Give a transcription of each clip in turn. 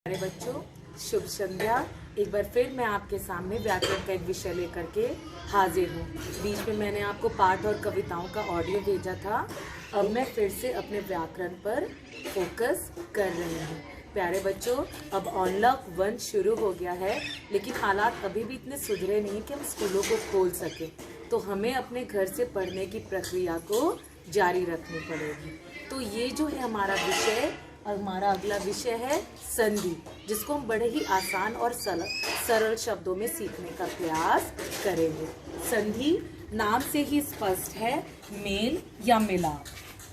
प्यारे बच्चों, शुभ संध्या। एक बार फिर मैं आपके सामने व्याकरण का एक विषय लेकर के हाजिर हूँ। बीच में मैंने आपको पाठ और कविताओं का ऑडियो भेजा था। अब मैं फिर से अपने व्याकरण पर फोकस कर रही हूँ। प्यारे बच्चों, अब अनलॉक 1 शुरू हो गया है, लेकिन हालात अभी भी इतने सुधरे नहीं कि हम स्कूलों को खोल सकें। तो हमें अपने घर से पढ़ने की प्रक्रिया को जारी रखनी पड़ेगी। तो ये जो है हमारा विषय, हमारा अगला विषय है संधि, जिसको हम बड़े ही आसान और सरल शब्दों में सीखने का प्रयास करेंगे। संधि नाम से ही स्पष्ट है, मेल या मिलाप।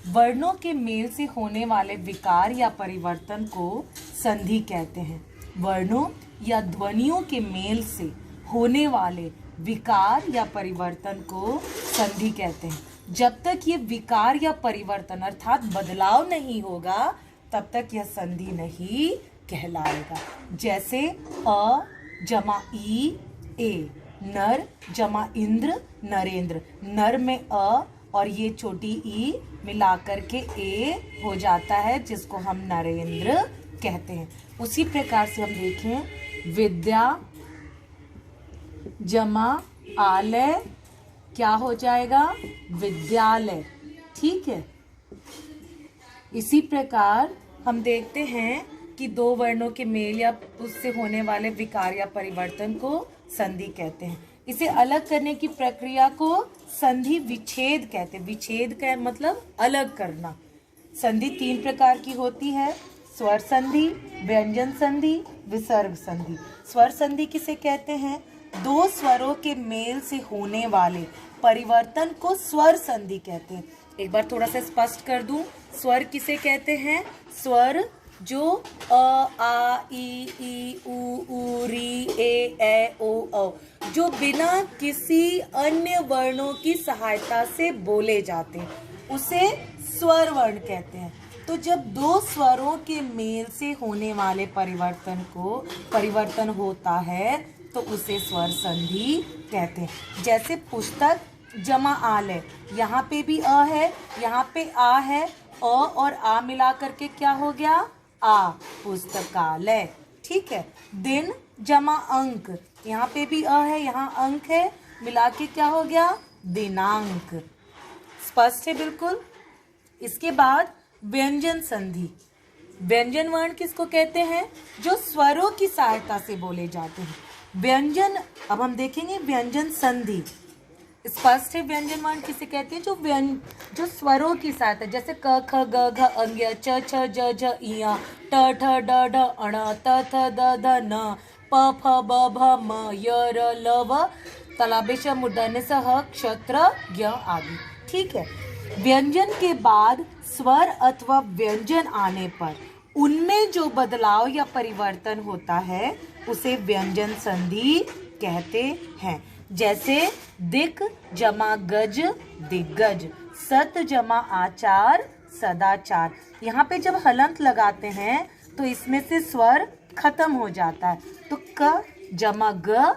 वर्णों के मेल से होने वाले विकार या परिवर्तन को संधि कहते हैं। वर्णों या ध्वनियों के मेल से होने वाले विकार या परिवर्तन को संधि कहते हैं। जब तक ये विकार या परिवर्तन अर्थात बदलाव नहीं होगा, तब तक यह संधि नहीं कहलाएगा। जैसे अ जमा ई ए, नर जमा इंद्र नरेंद्र। नर में अ और ये छोटी ई मिलाकर के ए हो जाता है, जिसको हम नरेंद्र कहते हैं। उसी प्रकार से हम देखें, विद्या जमा आलय क्या हो जाएगा? विद्यालय। ठीक है। इसी प्रकार हम देखते हैं कि दो वर्णों के मेल या उससे होने वाले विकार या परिवर्तन को संधि कहते हैं। इसे अलग करने की प्रक्रिया को संधि विच्छेद कहते हैं। विच्छेद का मतलब अलग करना। संधि 3 प्रकार की होती है, स्वर संधि, व्यंजन संधि, विसर्ग संधि। स्वर संधि किसे कहते हैं? दो स्वरों के मेल से होने वाले परिवर्तन को स्वर संधि कहते हैं। एक बार थोड़ा सा स्पष्ट कर दूं, स्वर किसे कहते हैं? स्वर जो अ आ ई उ री ए ओ औ, जो बिना किसी अन्य वर्णों की सहायता से बोले जाते हैं, उसे स्वर वर्ण कहते हैं। तो जब दो स्वरों के मेल से होने वाले परिवर्तन होता है, तो उसे स्वर संधि कहते हैं। जैसे पुस्तक जमा आलय, यहाँ पे भी अ है, यहाँ पे आ है, अ और आ मिला करके क्या हो गया? आ, पुस्तकालय। ठीक है। दिन जमा अंक, यहाँ पे भी अ है, यहाँ अंक है, मिला के क्या हो गया? दिनांक। स्पष्ट है बिल्कुल। इसके बाद व्यंजन संधि। व्यंजन वर्ण किसको कहते हैं? जो स्वरों की सहायता से बोले जाते हैं। व्यंजन, अब हम देखेंगे व्यंजन संधि। स्पष्ट है व्यंजन वर्ण किसे कहते हैं? जो स्वरों की सहायता, जैसे क ख ग घ अंग च छ ज झ इ ट ठ ड ढ अण त थ द ध न प फ ब भ म य र ल व तलाबेश मूर्धन्य स ह क्षत्र ज्ञ आदि। ठीक है। व्यंजन के बाद स्वर अथवा व्यंजन आने पर उनमें जो बदलाव या परिवर्तन होता है, उसे व्यंजन संधि कहते हैं। जैसे दिक जमा गज दिग्गज, सत जमा आचार सदाचार। यहाँ पे जब हलंत लगाते हैं तो इसमें से स्वर खत्म हो जाता है, तो क जमा ग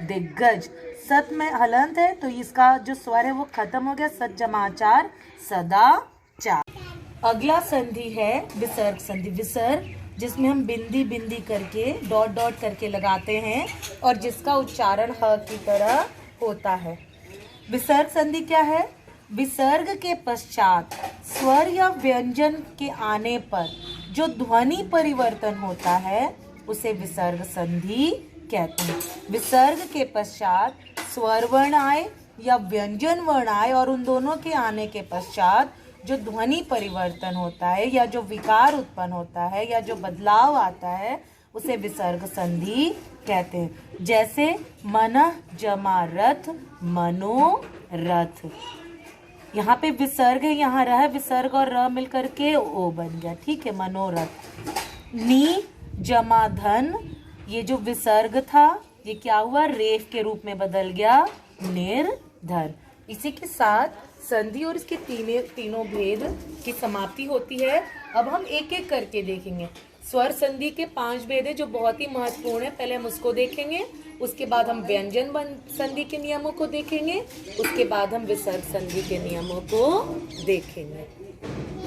दिग्गज। सत में हलंत है तो इसका जो स्वर है वो खत्म हो गया, सत जमा आचार सदाचार। अगला संधि है विसर्ग संधि। विसर्ग जिसमें हम बिंदी करके डॉट करके लगाते हैं और जिसका उच्चारण ह की तरह होता है। विसर्ग संधि क्या है? विसर्ग के पश्चात स्वर या व्यंजन के आने पर जो ध्वनि परिवर्तन होता है, उसे विसर्ग संधि कहते हैं। विसर्ग के पश्चात स्वर वर्ण आए या व्यंजन वर्ण आए और उन दोनों के आने के पश्चात जो ध्वनि परिवर्तन होता है या जो विकार उत्पन्न होता है या जो बदलाव आता है, उसे विसर्ग संधि कहते हैं। जैसे मनः जमा रथ मनोरथ। यहाँ पे विसर्ग है, यहाँ रह विसर्ग और र मिलकर के ओ बन गया। ठीक है, मनोरथ। नी जमा धन, ये जो विसर्ग था ये क्या हुआ? रेफ के रूप में बदल गया निर्धन। इसी के साथ संधि और इसके तीनों भेद की समाप्ति होती है। अब हम एक एक करके देखेंगे। स्वर संधि के 5 भेद है जो बहुत ही महत्वपूर्ण है। पहले हम उसको देखेंगे, उसके बाद हम व्यंजन संधि के नियमों को देखेंगे, उसके बाद हम विसर्ग संधि के नियमों को देखेंगे।